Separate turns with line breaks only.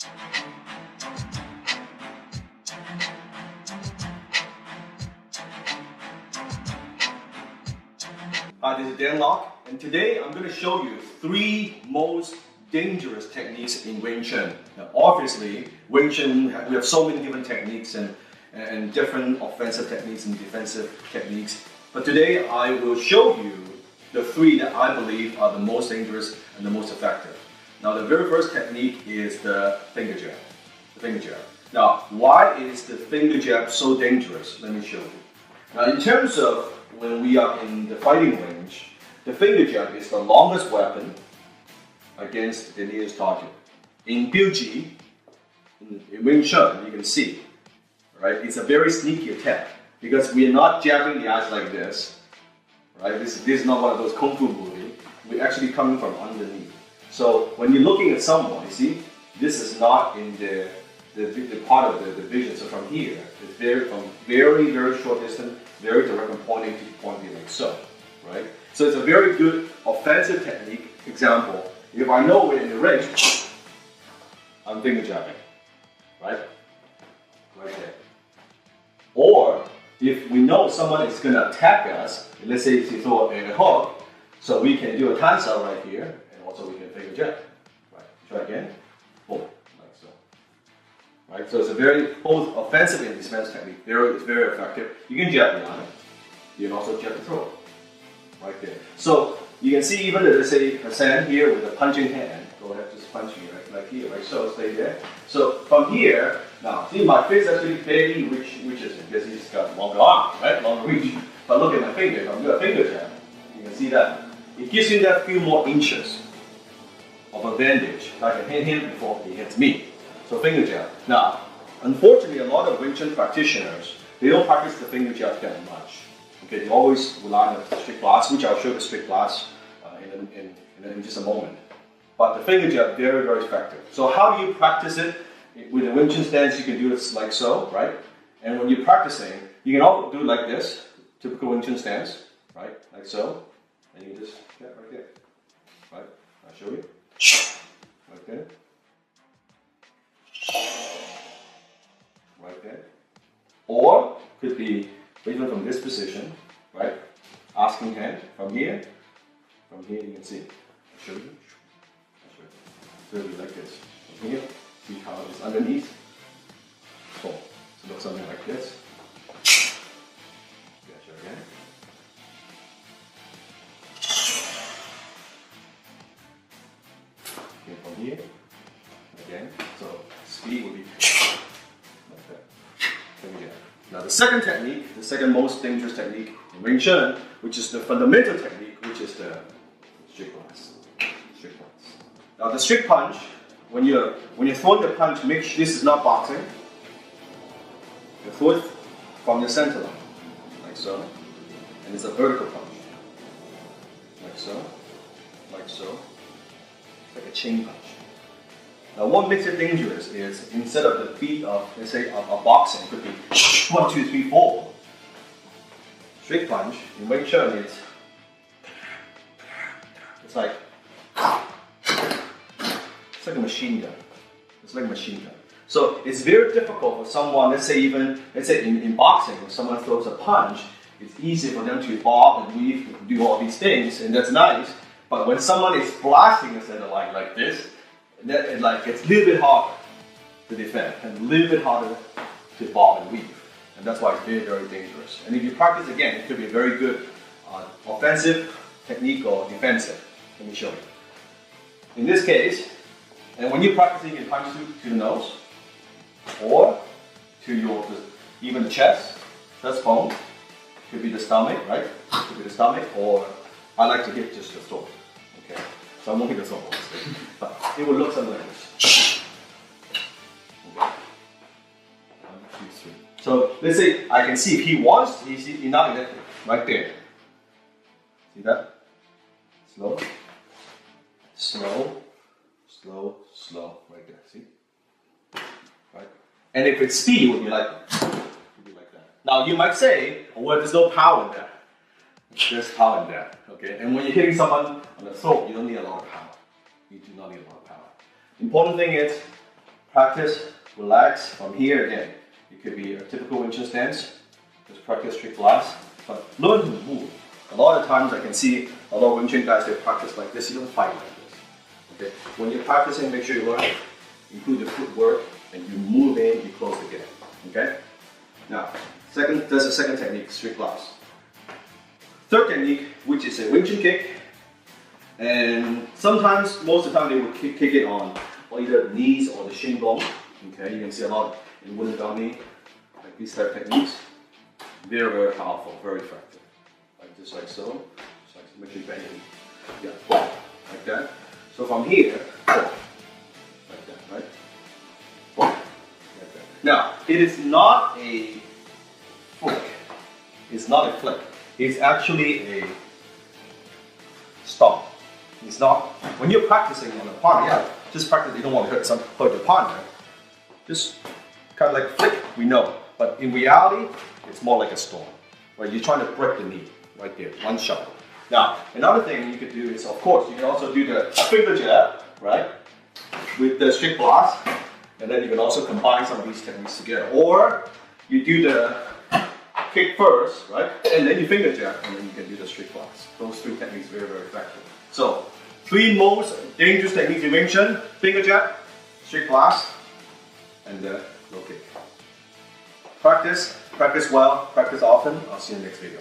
Hi, this is Dan Lok, and today I'm going to show you 3 most dangerous techniques in Wing Chun. Now, obviously, Wing Chun, we have so many different techniques and different offensive techniques and defensive techniques. But today I will show you the 3 that I believe are the most dangerous and the most effective. Now, the very first technique is the finger jab. The finger jab. Now, why is the finger jab so dangerous? Let me show you. Now, in terms of when we are in the fighting range, the finger jab is the longest weapon against the nearest target. In Biuji, in Wing Chun, you can see, right? It's a very sneaky attack because we are not jabbing the eyes like this, right? This is not one of those kung fu movies. We're actually coming from underneath. So when you're looking at someone, you see, this is not in the part of the vision. So from here, it's from very short distance, very direct and pointing like so, right? So it's a very good offensive technique. Example, if I know we're in the range, I'm finger jabbing, right? Right there. Or if we know someone is going to attack us, let's say if you throw a hook, so we can do a tansa right here, and also we can finger jab. Right? Try again. Boom, like so. Right? So it's a very both offensive and defensive technique. It's very effective. You can jab the eye. You can also jab the throat. Right there. So you can see even let's say Hassan here with a punching hand. Go ahead, just punch me right here, right? So stay there. So from here, now see my face actually barely reaches him because he's got longer arm, right? Longer reach. But look at my finger. If I'm doing a finger jab, you can see that. It gives him that few more inches of advantage. I can hit him before he hits me. So finger jab. Now, unfortunately, a lot of Wing Chun practitioners, they don't practice the finger jab that much. Okay, they always rely on the strict class, which I'll show the strict class in just a moment. But the finger jab, very effective. So how do you practice it? With the Wing Chun stance, you can do it like so, right? And when you're practicing, you can also do it like this, typical Wing Chun stance, right? Like so. And you can just get right there. Right? I'll show you. Right there. Right there. Or could be even from this position, right? Asking hand from here. From here you can see. I'll show you. So it'll be like this. From here, see how it's underneath. So it looks something like this. Gotcha again. Okay, from here. Again. So speed will be like that. Again. Now the second technique, the second most dangerous technique in Wing Chun, which is the fundamental technique, which is the strict punch. Strict punch. Now the strict punch, when you're throwing the punch, make sure this is not boxing. You throw it from the center line, like so, and it's a vertical punch, like so, like a chain punch. Now what makes it dangerous is instead of the beat of, let's say, a boxing, it could be 1, 2, 3, 4. Strict punch in Wing Chun, it's like a machine gun. It's like a machine gun. So it's very difficult for someone, let's say in boxing, when someone throws a punch, it's easy for them to bob and weave and do all these things, and that's nice. But when someone is blasting the center line like this, it's a little bit harder to defend and a little bit harder to bob and weave. And that's why it's very dangerous. And if you practice again, it could be a very good offensive technique or defensive. Let me show you. In this case, and when you're practicing, you can punch to the nose, or to even the chest bone. Could be the stomach, right? Could be the stomach, or I like to hit just the throat. Okay, so I won't hit the throat, but it will look something like this. Okay. 1, 2, 3. So let's say I can see if he wants, he's not in it, right there. See that? Slow, right there. See? Right? And if it's speed, it would be like that. Now you might say, well, there's no power in that. There's power in that. Okay? And when you're hitting someone on the throat, you don't need a lot of power. You do not need a lot of power. The important thing is Practice, relax. From here again, it could be a typical Wing Chun stance. Just practice strict blast, but learn to move. A lot of times I can see a lot of Wing Chun guys, they practice like this. You don't fight like this. Okay? When you're practicing, make sure you learn, include your footwork, and you move in, you close again. Okay? Now, that's the second technique, strict blast. Third technique, which is a Wing Chun kick, and sometimes, most of the time, they will kick it on either the knees or the shin bone. Okay, you can see a lot in wooden dummy, like these type of techniques. Very, very powerful, very effective. Like so. Just like make sure you bend in. Yeah, boom, like that. So from here, boom, like that, right? Boom, like that. Now, it is not a flick. It's not a flick. It's actually a stomp. It's not, when you're practicing on a partner, yeah, just practice, you don't want to hurt your partner. Just kind of like flick, we know. But in reality, it's more like a storm. Right? You're trying to break the knee, right there, one shot. Now, another thing you could do is, of course, you can also do the finger jab, right? With the strict blast. And then you can also combine some of these techniques together. Or you do the kick first, right? And then you finger jab, and then you can do the strict blast. Those three techniques are very, very effective. So, three most dangerous techniques in Wing Chun: finger jab, strict blast, and the low kick. Practice well, practice often. I'll see you in the next video.